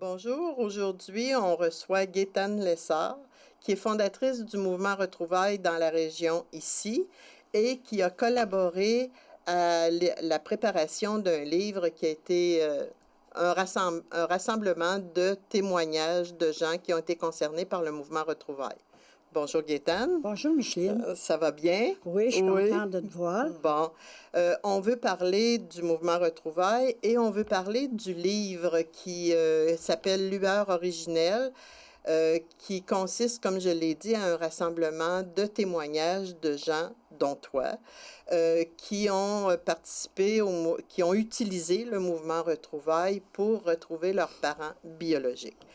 Bonjour, aujourd'hui on reçoit Gaétane Lessard, qui est fondatrice du mouvement Retrouvailles dans la région ici et qui a collaboré à la préparation d'un livre qui a été un rassemblement de témoignages de gens qui ont été concernés par le mouvement Retrouvailles. Bonjour Gaétane. Bonjour Micheline. Ça va bien? Oui, je suis contente de te voir. Bon, on veut parler du mouvement Retrouvailles et on veut parler du livre qui s'appelle Lueur originelle, qui consiste, comme je l'ai dit, à un rassemblement de témoignages de gens, dont toi, qui ont participé, qui ont utilisé le mouvement Retrouvailles pour retrouver leurs parents biologiques.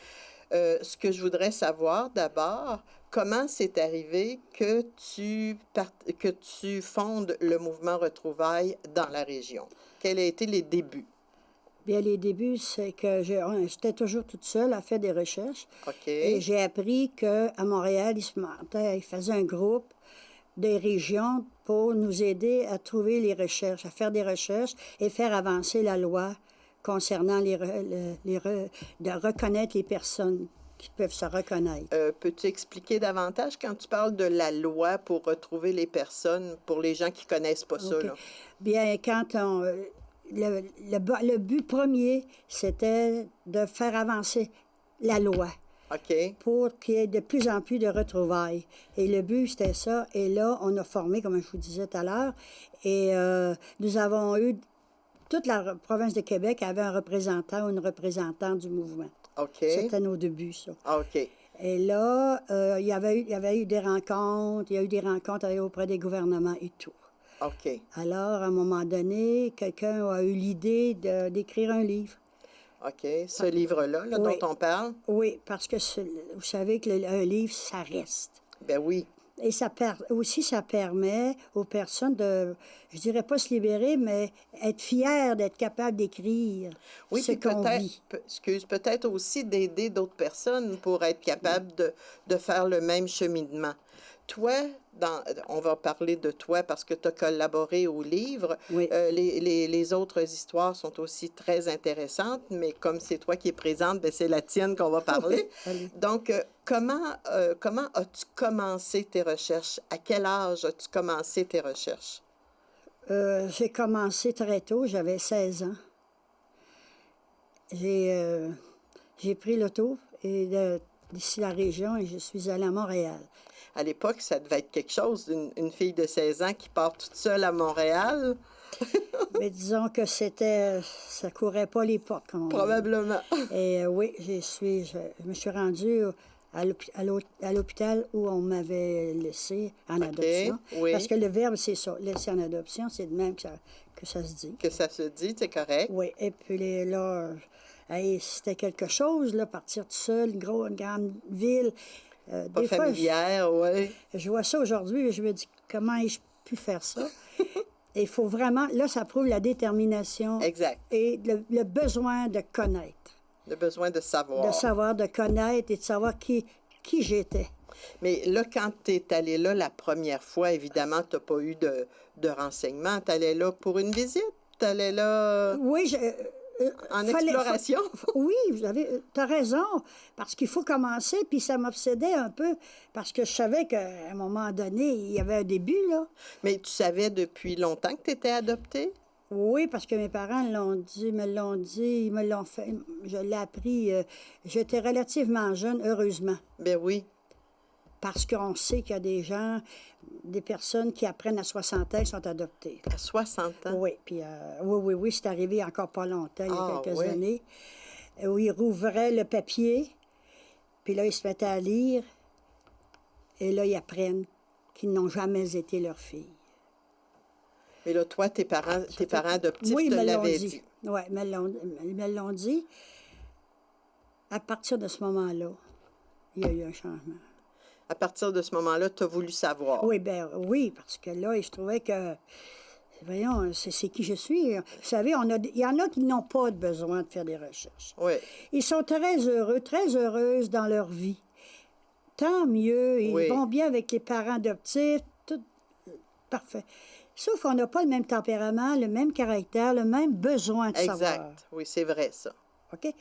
Ce que je voudrais savoir d'abord, comment c'est arrivé que tu fondes le mouvement Retrouvailles dans la région? Quels ont été les débuts? Bien, les débuts, c'est que j'étais toujours toute seule à faire des recherches. OK. Et j'ai appris qu'à Montréal, ils faisaient un groupe des régions pour nous aider à trouver les recherches, à faire des recherches et faire avancer la loi concernant de reconnaître les personnes qui peuvent se reconnaître. Peux-tu expliquer davantage quand tu parles de la loi pour retrouver les personnes, pour les gens qui ne connaissent pas ça? Là? Bien, le but premier, c'était de faire avancer la loi. OK. Pour qu'il y ait de plus en plus de retrouvailles. Et le but, c'était ça. Et là, on a formé, comme je vous disais tout à l'heure, et nous avons eu... Toute la province de Québec avait un représentant ou une représentante du mouvement. OK. C'était nos débuts, ça. OK. Et là, il y avait eu des rencontres, il y a eu des rencontres auprès des gouvernements et tout. OK. Alors, à un moment donné, quelqu'un a eu l'idée d'écrire un livre. OK. Ce livre-là, là, Oui. dont on parle? Oui, parce que vous savez qu'un livre, ça reste. Ben oui. Et ça permet aux personnes de, je dirais pas se libérer, mais être fiers d'être capable d'écrire ce qu'on vit. Peut-être aussi d'aider d'autres personnes pour être capable de faire le même cheminement. Toi, on va parler de toi parce que tu as collaboré au livre. Oui. Les autres histoires sont aussi très intéressantes, mais comme c'est toi qui es présente, ben c'est la tienne qu'on va parler. Oui. Donc, comment as-tu commencé tes recherches? À quel âge as-tu commencé tes recherches? J'ai commencé très tôt, j'avais 16 ans. J'ai pris l'auto d'ici la région et je suis allée à Montréal. À l'époque, ça devait être quelque chose, une fille de 16 ans qui part toute seule à Montréal. Mais disons que ça courait pas les portes, comme on Probablement. dit. Et oui, je me suis rendue à l'hôpital où on m'avait laissé en adoption. Oui. Parce que le verbe, c'est ça, laisser en adoption, c'est de même que ça se dit. Que ça se dit, c'est correct. Oui, et puis là, c'était quelque chose, là, partir tout seul, une grande ville. Pas des familière, oui. Je vois ça aujourd'hui et je me dis, comment ai-je pu faire ça? Et il faut vraiment, là, ça prouve la détermination. Exact. Et le besoin de connaître. Le besoin de savoir. De savoir, de connaître et de savoir qui j'étais. Mais là, quand tu es allé là la première fois, évidemment, tu n'as pas eu de renseignements. Tu allais là pour une visite? Tu allais là oui, en exploration? Oui, tu as raison, parce qu'il faut commencer, puis ça m'obsédait un peu, parce que je savais qu'à un moment donné, il y avait un début, là. Mais tu savais depuis longtemps que tu étais adoptée? Oui, parce que mes parents me l'ont dit, ils me l'ont fait. Je l'ai appris. J'étais relativement jeune, heureusement. Ben oui. Parce qu'on sait qu'il y a des personnes qui apprennent à 60 ans, sont adoptées. À 60 ans? Oui, puis oui, c'est arrivé encore pas longtemps, il y a quelques années, où ils rouvraient le papier, puis là, ils se mettaient à lire, et là, ils apprennent qu'ils n'ont jamais été leur fille. Mais là, toi, tes parents adoptifs te l'avaient dit. Oui, ils me l'ont dit. À partir de ce moment-là, il y a eu un changement. À partir de ce moment-là, tu as voulu savoir. Oui, parce que là, je trouvais que, voyons, c'est qui je suis. Vous savez, il y en a qui n'ont pas besoin de faire des recherches. Oui. Ils sont très heureux, très heureuses dans leur vie. Tant mieux, ils vont bien avec les parents adoptifs, tout parfait. Sauf qu'on n'a pas le même tempérament, le même caractère, le même besoin de savoir. Exact. Oui, c'est vrai, ça. OK?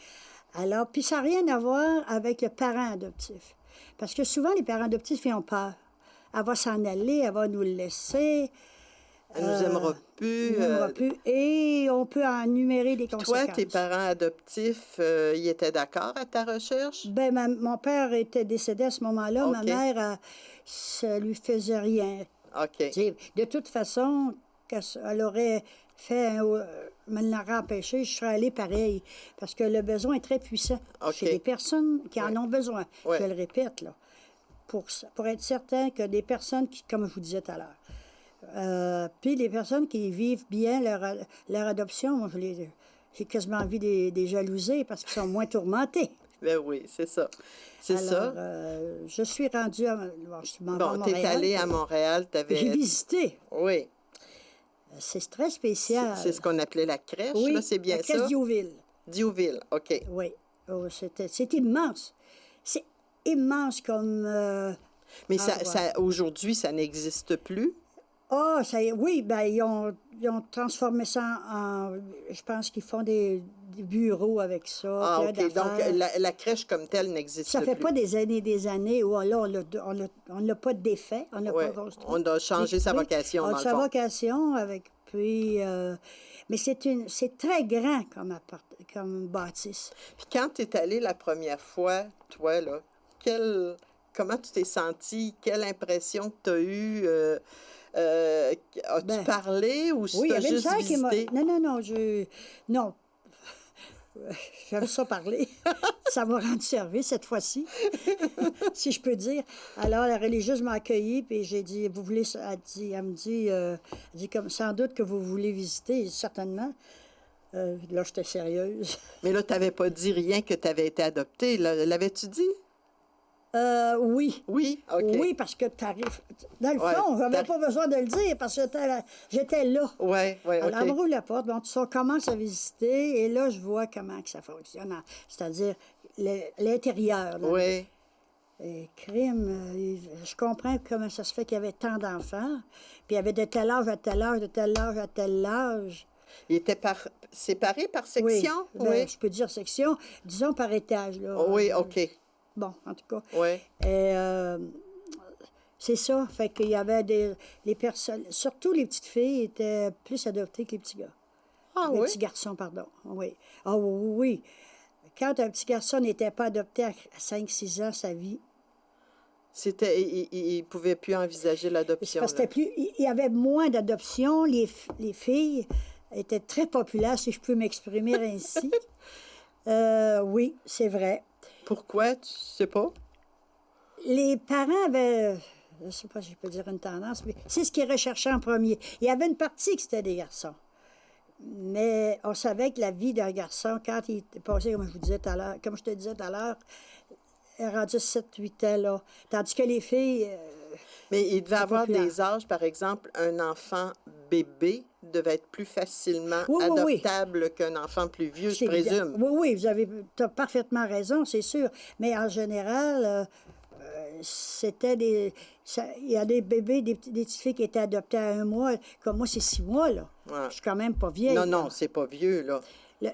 Alors, puis ça n'a rien à voir avec le parent adoptif. Parce que souvent, les parents adoptifs, ils ont peur. Elle va s'en aller, elle va nous le laisser. Elle nous aimera plus. Il n'aimera plus. Et on peut en numérer des Toi, conséquences. tes parents adoptifs, ils étaient d'accord à ta recherche? Ben, mon père était décédé à ce moment-là. Ma OK. mère, ça lui faisait rien. OK. Tu sais, de toute façon, elle aurait fait me l'aurait empêché, je serais allée pareil. Parce que le besoin est très puissant OK. chez les personnes qui en Ouais. ont besoin. Ouais. Je le répète, là. Pour être certain que des personnes qui, comme je vous disais tout à l'heure, puis les personnes qui vivent bien leur adoption, moi, j'ai quasiment envie de les jalouser parce qu'ils sont moins tourmentés. Ben oui, c'est ça. C'est ça. Alors, je suis rendue à... Bon, je m'en vais à Bon, t'es Montréal. allé à Montréal, J'ai t'avais... visité. Oui, C'est très spécial. c'est ce qu'on appelait la crèche, Oui, là, c'est bien la crèche ça? Diouville. Diouville, OK. Oui. Oh, c'est immense. C'est immense comme... Mais endroit. aujourd'hui, ça n'existe plus? Ah, oui, ben ils ont transformé ça en... Je pense qu'ils font des bureaux avec ça, Ah, plein OK. Donc, d'affaires. la crèche comme telle n'existe Ça fait plus. pas des années où là, on l'a pas défait, on l'a Ouais, pas construit. on a changé sa Oui, vocation, on a dans le sa fond. vocation avec... Puis... mais c'est très grand comme bâtisse. Puis quand tu es allé la première fois, toi, là, comment tu t'es senti? Quelle impression que tu as eue? As-tu Ben, parlé ou si Oui, il tu y as avait une juste sœur qui m'a... visité? Non, non, j'aime ça parler. Ça m'a rendu service cette fois-ci, si je peux dire. Alors, la religieuse m'a accueillie, puis j'ai dit, vous voulez... elle me dit comme, sans doute que vous voulez visiter, certainement. Là, j'étais sérieuse. Mais là, tu n'avais pas dit rien que tu avais été adoptée. L'avais-tu dit? Oui. Oui? OK. Oui, parce que t'arrives... Dans le Ouais, fond, j'avais t'arri- pas besoin de le dire, parce que j'étais là. Oui, oui, Alors, elle me OK. roule la porte, bon, on commence à visiter, et là, je vois comment que ça fonctionne, c'est-à-dire l'intérieur. Là. Oui. Et crime, je comprends comment ça se fait qu'il y avait tant d'enfants, puis il y avait de tel âge à tel âge, de tel âge à tel âge. Il était séparé par Oui, section? ben, Oui. je peux dire section, disons par étage. Là. Oui, OK. Bon, en tout cas. Oui. Et c'est ça, fait qu'il y avait les personnes, surtout les petites filles étaient plus adoptées que les petits gars. Ah Les oui? petits garçons, pardon, oui. Ah oui. Quand un petit garçon n'était pas adopté à 5-6 ans, sa vie, Il ne pouvait plus envisager c'est l'adoption. parce que là. il y avait moins d'adoptions. Les filles étaient très populaires, si je peux m'exprimer ainsi. Oui, c'est vrai. Pourquoi? Tu sais pas? Les parents avaient, je ne sais pas si je peux dire une tendance, mais c'est ce qu'ils recherchaient en premier. Il y avait une partie que c'était des garçons. Mais on savait que la vie d'un garçon, quand il était passé, comme je vous disais tout à l'heure, comme je te disais tout à l'heure, est rendu 7-8 ans, là. Tandis que les filles, Mais il devait avoir populaire. des âges, par exemple, un enfant bébé devait être plus facilement Oui, oui, oui. adoptable qu'un enfant plus vieux, je c'est évident. présume. Oui, oui, tu as parfaitement raison, c'est sûr. Mais en général, c'était il y a des bébés, des petites filles qui étaient adoptées à 1 mois. Comme moi, c'est 6 mois, là. Ouais. Je suis quand même pas vieille. Non, non, là. c'est pas vieux, là.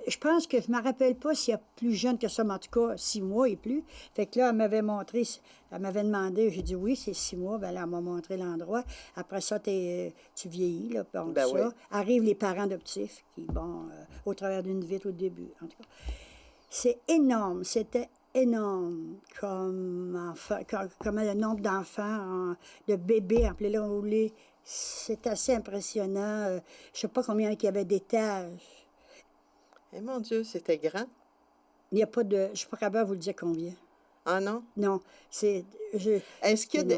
Je pense que je ne me rappelle pas s'il y a plus jeune que ça, mais en tout cas, 6 mois et plus. Fait que là, elle m'avait montré, elle m'avait demandé, j'ai dit oui, c'est 6 mois. Ben là, elle m'a montré l'endroit. Après ça, tu vieillis, là, bon, Ben tout oui. ça. Arrivent les parents adoptifs qui, bon, au travers d'une vitre au début, en tout cas. C'est énorme, c'était énorme comme enfant, comme le nombre d'enfants, de bébés appelés là au lait. C'est assez impressionnant. Je ne sais pas combien il y avait d'étages. Eh mon Dieu, c'était grand. Il n'y a pas de... Je ne suis pas capable de vous le dire combien. Ah non? Non, c'est... énorme.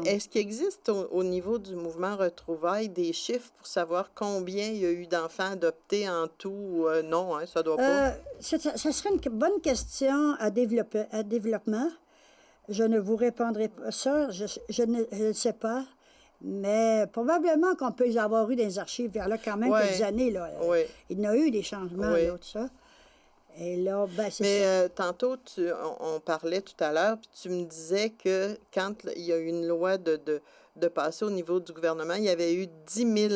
Est-ce qu'il existe au niveau du mouvement Retrouvailles des chiffres pour savoir combien il y a eu d'enfants adoptés en tout? Non, hein, ça doit pas. Ça serait une bonne question à développement. Je ne vous répondrai pas ça, je ne sais pas. Mais probablement qu'on peut les avoir eu dans les archives vers là quand même Ouais. quelques années. Là. Oui. Il y en a eu des changements, Oui. là, tout ça. Et là, ben, c'est Mais ça. tantôt, on parlait tout à l'heure, puis tu me disais que quand il y a eu une loi de passer au niveau du gouvernement, il y avait eu 10 000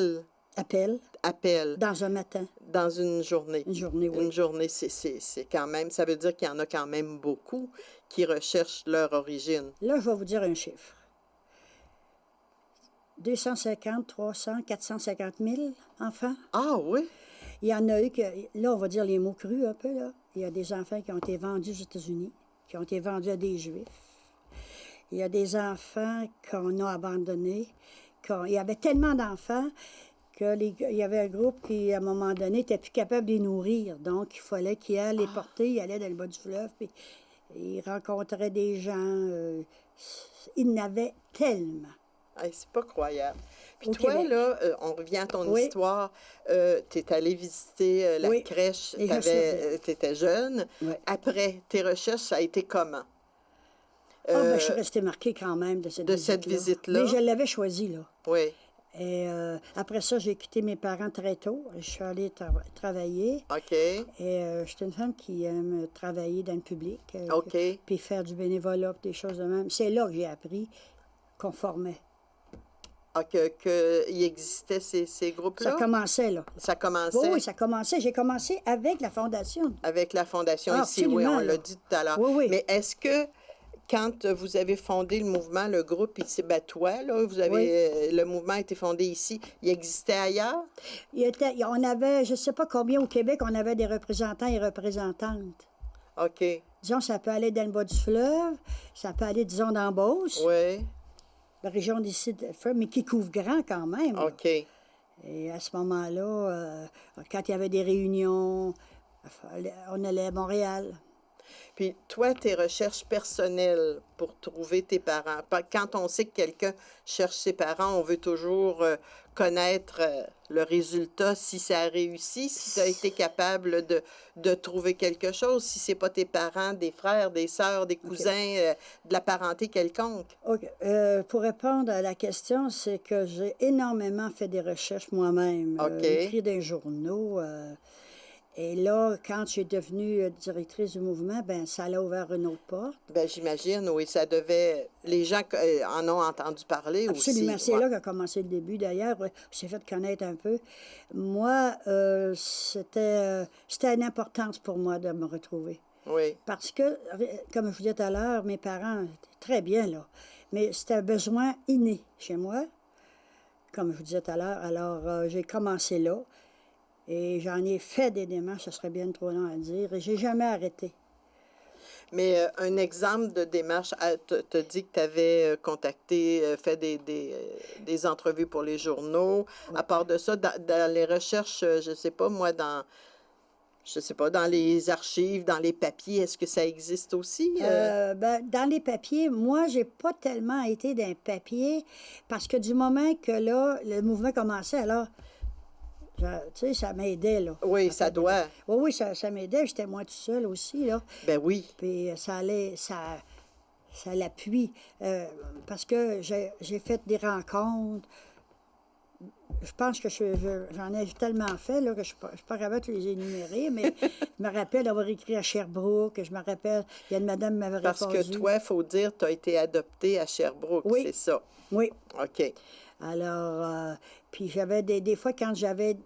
appels dans un matin, dans une journée. une journée, oui. Une journée, c'est quand même, ça veut dire qu'il y en a quand même beaucoup qui recherchent leur origine. Là, je vais vous dire un chiffre. 250, 300, 450 000 enfants. Ah oui? Il y en a eu que, là, on va dire les mots crus un peu, là. Il y a des enfants qui ont été vendus aux États-Unis, qui ont été vendus à des Juifs. Il y a des enfants qu'on a abandonnés. Il y avait tellement d'enfants il y avait un groupe qui, à un moment donné, n'était plus capable de les nourrir. Donc, il fallait qu'ils aillent les porter. Ils allaient dans le bas du fleuve, puis ils rencontraient des gens. Ils n'avaient tellement. Hey, c'est pas croyable. Puis Au toi, Québec. là, on revient à ton Oui. histoire. Tu es allé visiter la Oui. crèche, Et tu étais jeune. Oui. Après, tes recherches, ça a été comment? Je suis restée marquée quand même de cette visite-là. Mais je l'avais choisie, là. Oui, Et après ça, j'ai quitté mes parents très tôt. Je suis allée travailler. OK, Et je suis une femme qui aime travailler dans le public. OK. Puis faire du bénévolat, puis des choses de même. C'est là que j'ai appris qu'on formait. Ah, qu'il existait ces groupes-là? Ça commençait, là. Ça commençait Oui, ça commençait. J'ai commencé avec la Fondation. avec la Fondation Ah, ici, oui, absolument, on l'a là. dit tout à l'heure. Oui, oui. Mais est-ce que quand vous avez fondé le mouvement, le groupe ici, ben toi, là, vous avez, le mouvement a été fondé ici, il existait ailleurs? On avait, je ne sais pas combien au Québec, on avait des représentants et représentantes. OK, Disons, ça peut aller dans le bas du fleuve, ça peut aller, disons, dans Beauce, oui, la région d'ici, mais qui couvre grand quand même. là. OK. Et à ce moment-là, quand il y avait des réunions, on allait à Montréal. Puis toi, tes recherches personnelles pour trouver tes parents, quand on sait que quelqu'un cherche ses parents, on veut toujours connaître le résultat, si ça a réussi, si tu as été capable de trouver quelque chose, si c'est pas tes parents, des frères, des sœurs, des cousins, de la parenté quelconque. OK. Pour répondre à la question, c'est que j'ai énormément fait des recherches moi-même, OK. écrit des journaux. Et là, quand je suis devenue directrice du mouvement, ben ça l'a ouvert une autre porte. Ben j'imagine, oui, ça devait... Les gens en ont entendu parler Absolument. aussi. C'est Ouais. là qu'a commencé le début, d'ailleurs. J'ai fait connaître un peu. Moi, c'était une importance pour moi de me retrouver. Oui, Parce que, comme je vous disais tout à l'heure, mes parents étaient très bien, là. Mais c'était un besoin inné chez moi, comme je vous disais tout à l'heure. Alors, j'ai commencé là. Et j'en ai fait des démarches, ce serait bien trop long à dire. Et j'ai jamais arrêté. mais un exemple de démarche, tu as dit que tu avais contacté, fait des entrevues pour les journaux. À part de ça, dans les recherches, je sais pas, moi, je sais pas, dans les archives, dans les papiers, est-ce que ça existe aussi? Dans les papiers, moi, j'ai pas tellement été dans les papiers parce que du moment que là, le mouvement commençait, alors, tu sais, ça m'aidait, là. Oui, ça doit. Oui, oui, ça m'aidait. J'étais moi tout seul aussi, là. Ben oui. Puis ça l'appuie. Parce que j'ai fait des rencontres. Je pense que j'en ai tellement fait là, que je ne suis pas capable de les énumérer, mais je me rappelle d'avoir écrit à Sherbrooke. Je me rappelle, il y a une madame qui m'avait Parce répondu. que toi, il faut dire, tu as été adoptée à Sherbrooke, Oui. c'est ça. Oui. OK. Alors, puis j'avais des fois, quand j'avais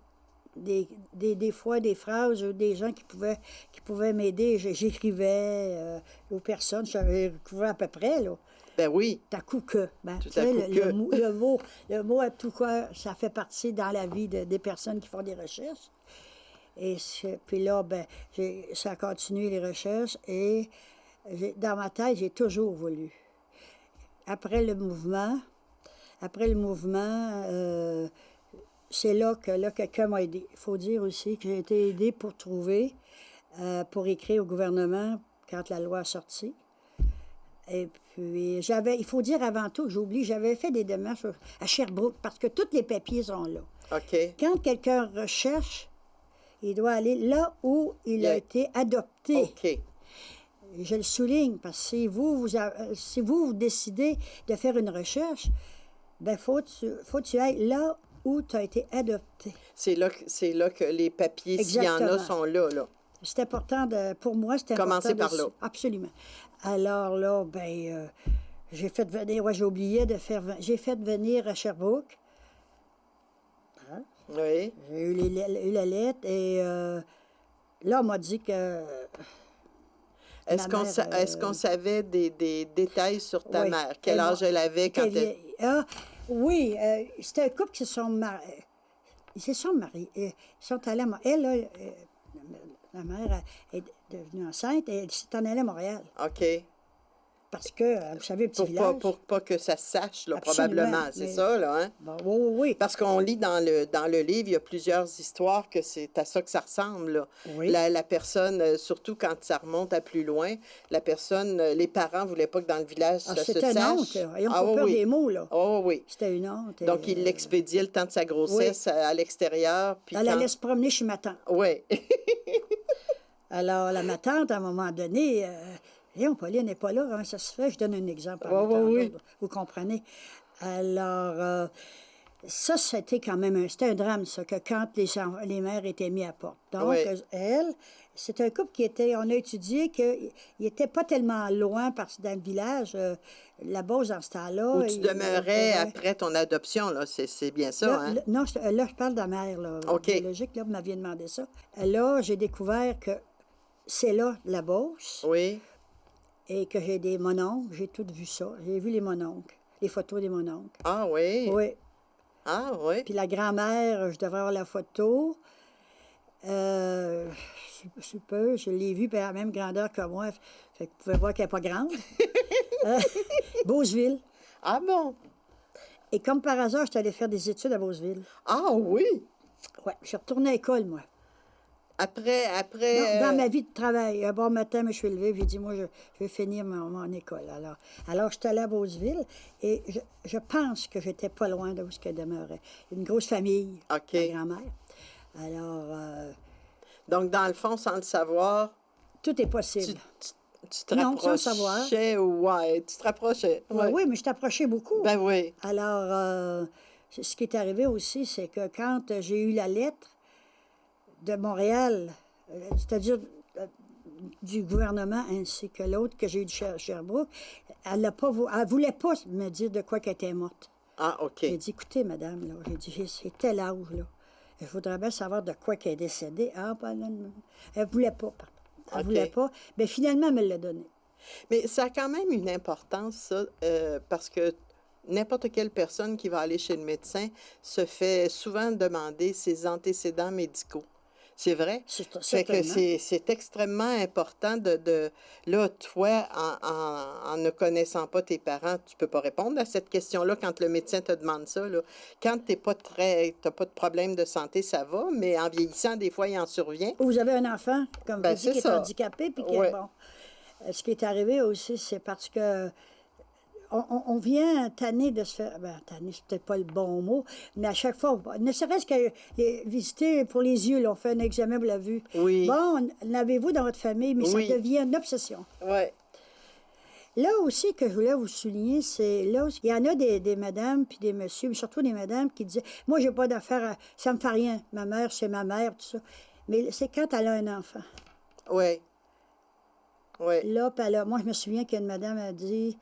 des fois des phrases ou des gens qui pouvaient m'aider, j'écrivais aux personnes, j'avais couvert à peu près, là. Ben oui. Tout à coup que. Tout à coup que. Le mot à tout cas, ça fait partie dans la vie des personnes qui font des recherches. Et puis là, ben, ça a continué les recherches et dans ma tête, j'ai toujours voulu. Après le mouvement, c'est là que quelqu'un m'a aidé. Il faut dire aussi que j'ai été aidée pour trouver, pour écrire au gouvernement quand la loi a sorti. Et puis, il faut dire avant tout, j'oublie, j'avais fait des démarches à Sherbrooke parce que tous les papiers sont là. OK. Quand quelqu'un recherche, il doit aller là où il a été adopté. OK. Je le souligne parce que si vous décidez de faire une recherche, ben faut que tu ailles là où tu as été adopté. C'est là que les papiers, s'il y en a, Exactement. sont là. C'est important, pour moi, c'était important. Commencer par là. Absolument. Alors là, ben, j'ai fait venir, j'ai oublié de faire, j'ai fait venir à Sherbrooke. Hein? Oui. J'ai eu la lettre et là, on m'a dit que ma mère, Est-ce qu'on savait des détails sur ta oui, mère? Quel âge elle avait était quand elle... vieille. Ah, oui, c'était un couple qui se sont mariés. Ils se sont mariés. Ils sont allés à Elle, là, ma mère est devenue enceinte et elle s'est en allée à Montréal. OK. Parce que, vous savez, le petit village. Pour pas que ça se sache, là, Absolument, probablement. C'est mais ça, là, hein? bon, oui, oui, oui. Parce qu'on lit dans le livre, il y a plusieurs histoires que c'est à ça que ça ressemble, là. Oui. La personne, surtout quand ça remonte à plus loin, la personne, les parents voulaient pas que dans le village, Ah, ça se c'était une honte. sache. Ayons Ah pas peur oui, des oui. mots, là. Oh oui. C'était une honte. Et, Donc, il l'expédiait le temps de sa grossesse à l'extérieur. Puis elle quand... allait se promener chez ma tante. Oui. Alors, ma tante, à un moment donné, voyons, Pauline n'est pas là, comment ça se fait? Je donne un exemple. Oui, oui, oui. Vous comprenez? Alors, ça, c'était quand même c'était un drame, ça, que quand les mères étaient mis à porte. Donc, Oui. elle, c'est un couple qui était, on a étudié qu'il n'était pas tellement loin dans le village, la Beauce, dans ce temps-là. Où tu demeurais après ton adoption, là. C'est bien ça, Là, hein? non, là, je parle de la mère, là, OK. biologique, là, vous m'aviez demandé ça. Là, j'ai découvert que c'est là, la Beauce, Oui. et que j'ai des mononcles, j'ai tout vu ça. J'ai vu les mononcles, les photos des mononcles. Ah oui. Oui. Ah oui. Puis la grand-mère, je devrais avoir la photo. Super, je l'ai vue, puis elle a la même grandeur que moi. Fait que vous pouvez voir qu'elle n'est pas grande. Beauceville. Ah bon? Et comme par hasard, je suis allée faire des études à Beauceville. Ah oui. Oui, je suis retournée à l'école, moi. Après, Dans ma vie de travail. Un bon matin, je suis levée, j'ai dit, moi, je vais finir mon école. Alors, je suis allée à Beauceville et je pense que j'étais pas loin de où elle demeurait. Une grosse famille, OK. ma grand-mère. Alors, Donc, dans le fond, sans le savoir, tout est tu, possible. tu te Non, sans le savoir. rapprochais, ouais, tu te rapprochais. Oui, Ouais. oui, mais je t'approchais beaucoup. Ben oui. Alors, ce qui est arrivé aussi, c'est que quand j'ai eu la lettre de Montréal, c'est-à-dire du gouvernement ainsi que l'autre que j'ai eu de Sherbrooke, elle ne voulait pas me dire de quoi qu'elle était morte. Ah, OK. J'ai dit, écoutez, madame, là, j'ai dit, c'est tel âge, là. Je voudrais bien savoir de quoi qu'elle est décédée. Ah, ben, non. Elle ne voulait pas, pardon. Elle ne OK. voulait pas. Mais finalement, elle me l'a donné. Mais ça a quand même une importance, ça, parce que n'importe quelle personne qui va aller chez le médecin se fait souvent demander ses antécédents médicaux. C'est vrai? Fait que Certainement. c'est extrêmement important là, toi, en ne connaissant pas tes parents, tu peux pas répondre à cette question-là quand le médecin te demande ça, là. Quand t'as pas de problème de santé, ça va, mais en vieillissant, des fois, il en survient. Vous avez un enfant, comme Ben, vous dites, c'est qui est ça. handicapé, puis qui Ouais. est bon. Ce qui est arrivé aussi, c'est parce que on vient tanner de se faire. Ben, tanner, c'est peut-être pas le bon mot, mais à chaque fois, ne serait-ce que visiter pour les yeux, là, on fait un examen pour la vue. Oui. Bon, l'avez-vous dans votre famille, mais Oui. ça devient une obsession. Ouais. Là aussi que je voulais vous souligner, c'est là où il y en a des madames puis des messieurs, mais surtout des madames qui disaient moi, j'ai pas d'affaires, ça me fait rien. Ma mère, c'est ma mère, tout ça. Mais c'est quand elle a un enfant. Ouais. Ouais. Là, puis moi, je me souviens qu'une madame a dit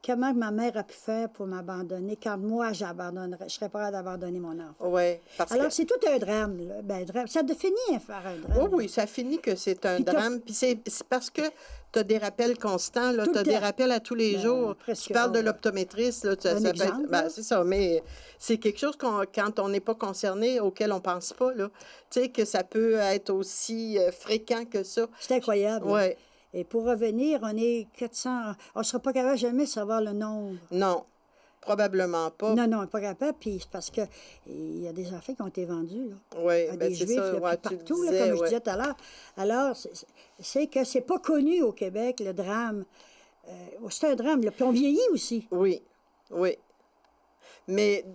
comment ma mère a pu faire pour m'abandonner quand moi, j'abandonnerais, je serais pas capable d'abandonner mon enfant. Ouais. Parce Alors, que... c'est tout un drame, là. Ben, drame. Ça finit par un drame. Oui, oui, ça finit que c'est un Puis drame. Puis c'est parce que tu as des rappels constants, Tout tu as le des temps. rappels à tous les Ben, jours. presque, Tu parles de ouais. l'optométriste, là, Un ça peut être... exemple, Ben, là. c'est ça, mais c'est quelque chose quand on n'est pas concerné, auquel on pense pas, là. Tu sais, que ça peut être aussi fréquent que ça. C'est incroyable. Oui, Et pour revenir, on est 400. On ne sera pas capable jamais de savoir le nombre. non, probablement pas. Non, non, on n'est pas capable. Puis c'est parce qu'il y a des enfants qui ont été vendus, là, Oui, à ben des c'est Juifs, ça, là, ouais, puis tu le partout, là, disais, comme je ouais. disais tout à l'heure. Alors, c'est que c'est pas connu au Québec, le drame. C'est un drame, là. Puis on vieillit aussi. Oui, oui. Mais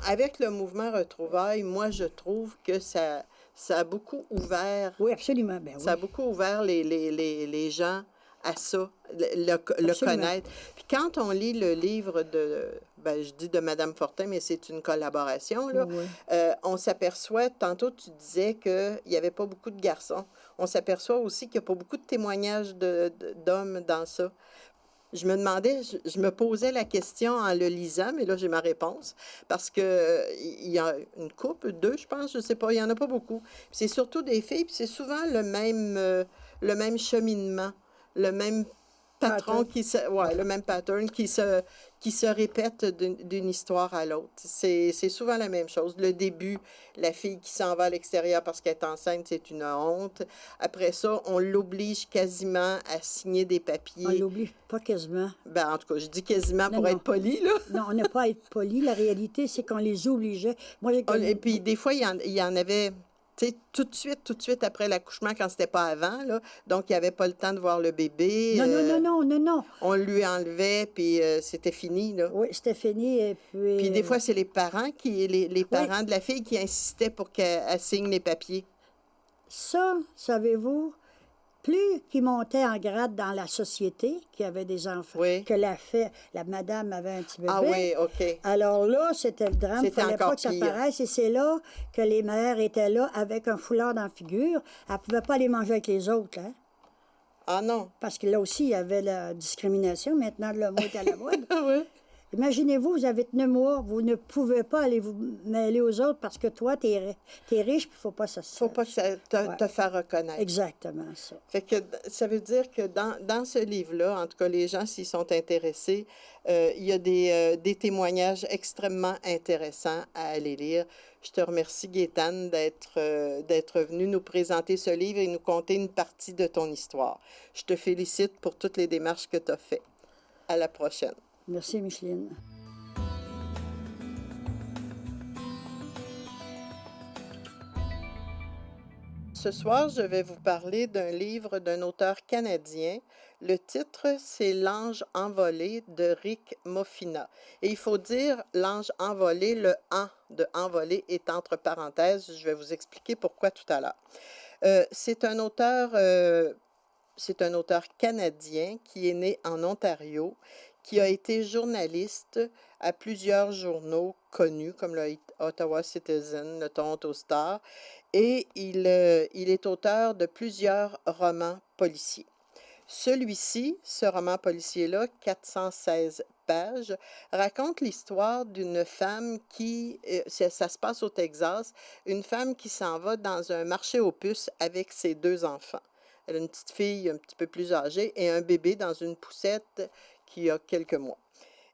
avec le mouvement Retrouvailles, moi, je trouve que ça a beaucoup ouvert... Oui, absolument. Ben Ça a oui. beaucoup ouvert les gens à ça, le Absolument. connaître. Puis quand on lit le livre ben, je dis de Madame Fortin, mais c'est une collaboration, là, Oui, on s'aperçoit, tantôt tu disais qu'il n'y avait pas beaucoup de garçons, on s'aperçoit aussi qu'il n'y a pas beaucoup de témoignages d'hommes dans ça. je me demandais, je me posais la question en le lisant, mais là, j'ai ma réponse, parce que il y a une couple, deux, je pense, je sais pas, il y en a pas beaucoup. Puis c'est surtout des filles, puis c'est souvent le même cheminement, le même patron Pattern. qui se, Ouais. ouais, le même pattern qui se répète d'une histoire à l'autre. C'est souvent la même chose. Le début, la fille qui s'en va à l'extérieur parce qu'elle est enceinte, c'est une honte. Après ça, on l'oblige quasiment à signer des On papiers. l'oublie pas quasiment. Ben, en tout cas, je dis quasiment Non, pour être non. poli, là. Non, on n'a pas à être poli. La réalité, c'est qu'on les obligeait. Moi, j'ai Et connu... puis, des fois, il y en avait, tu sais, tout de suite après l'accouchement, quand c'était pas avant, là. Donc, il n'y avait pas le temps de voir le bébé. Non, non, non, non, non, non. On lui enlevait, puis c'était fini, là. Oui, c'était fini. Et Puis, puis, des fois, c'est les parents les oui, parents de la fille qui insistaient pour qu'elle signe les papiers. ça, savez-vous, plus qui montait en grade dans la société, qui avait des enfants, Oui. que la madame avait un petit Ah bébé, oui, OK. alors là, c'était le drame. Il C'était fallait pas encore que ça pire. paraisse. Et c'est là que les mères étaient là avec un foulard dans la figure. Elles ne pouvaient pas aller manger avec les autres, hein? Ah non. Parce que là aussi, il y avait la discrimination. Maintenant, le mot est à la mode. Ah oui. Imaginez-vous, vous avez 9 mois, vous ne pouvez pas aller vous mêler aux autres parce que toi, tu es, riche, puis il ne faut pas que ça se Faut pas que sache. ça Ouais. te fasse reconnaître. Exactement ça. Fait que ça veut dire que dans ce livre-là, en tout cas, les gens, s'ils sont intéressés, il y a des témoignages extrêmement intéressants à aller lire. Je te remercie, Gaétane, d'être venu nous présenter ce livre et nous conter une partie de ton histoire. Je te félicite pour toutes les démarches que tu as faites. À la prochaine. Merci, Micheline. Ce soir, je vais vous parler d'un livre d'un auteur canadien. Le titre, c'est L'ange envolé de Rick Moffina. Et il faut dire l'ange envolé, le en de envolé est entre parenthèses. Je vais vous expliquer pourquoi tout à l'heure. C'est un auteur canadien qui est né en Ontario, qui a été journaliste à plusieurs journaux connus comme le Ottawa Citizen, le Toronto Star, et il est auteur de plusieurs romans policiers. Celui-ci, ce roman policier-là, 416 pages, raconte l'histoire d'une femme ça se passe au Texas, une femme qui s'en va dans un marché aux puces avec ses deux enfants. Elle a une petite fille un petit peu plus âgée et un bébé dans une poussette qui a quelques mois.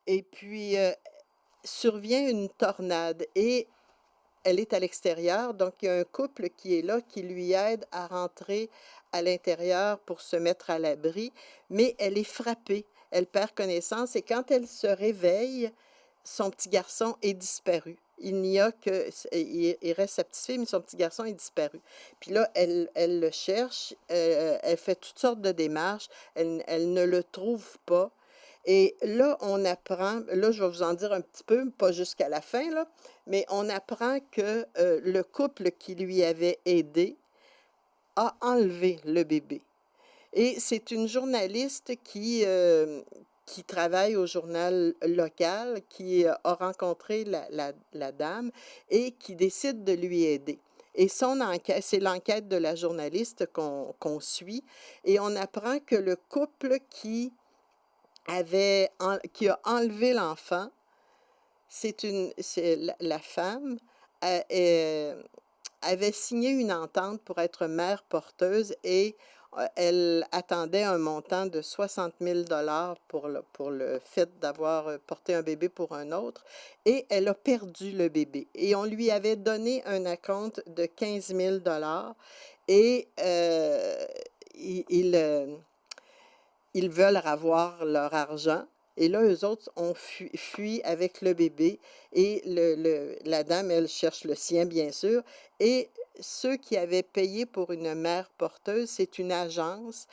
Et puis, survient une tornade et elle est à l'extérieur, donc il y a un couple qui est là, qui lui aide à rentrer à l'intérieur pour se mettre à l'abri, mais elle est frappée, elle perd connaissance et quand elle se réveille, son petit garçon est disparu. Il n'y a que, il reste sa petite fille, mais son petit garçon est disparu. Puis là, elle le cherche, elle fait toutes sortes de démarches, elle ne le trouve pas. Et là, on apprend, là, je vais vous en dire un petit peu, pas jusqu'à la fin, là, mais on apprend que le couple qui lui avait aidé a enlevé le bébé. Et c'est une journaliste qui travaille au journal local, qui a rencontré la dame et qui décide de lui aider. Et son enquête, c'est l'enquête de la journaliste qu'on suit, et on apprend que le couple qui a enlevé l'enfant, c'est la femme avait signé une entente pour être mère porteuse et elle attendait un montant de 60 000 pour le fait d'avoir porté un bébé pour un autre et elle a perdu le bébé. Et on lui avait donné un acompte de 15 000 et ils veulent avoir leur argent. Et là, eux autres ont fui avec le bébé et la dame, elle cherche le sien, bien sûr. Et ceux qui avaient payé pour une mère porteuse, c'est une agence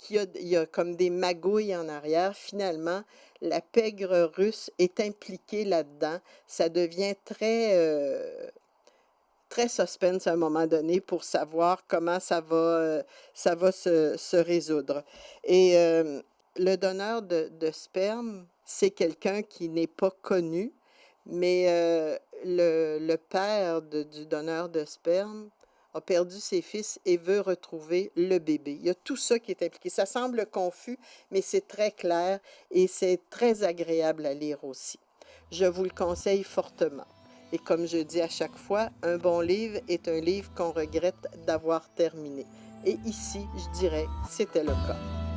il y a comme des magouilles en arrière. Finalement, la pègre russe est impliquée là-dedans. Ça devient très suspense à un moment donné pour savoir comment ça va se résoudre. Et le donneur de sperme, c'est quelqu'un qui n'est pas connu, mais le père du donneur de sperme a perdu ses fils et veut retrouver le bébé. Il y a tout ça qui est impliqué. Ça semble confus, mais c'est très clair et c'est très agréable à lire aussi. Je vous le conseille fortement. Et comme je dis à chaque fois, un bon livre est un livre qu'on regrette d'avoir terminé. Et ici, je dirais, c'était le cas.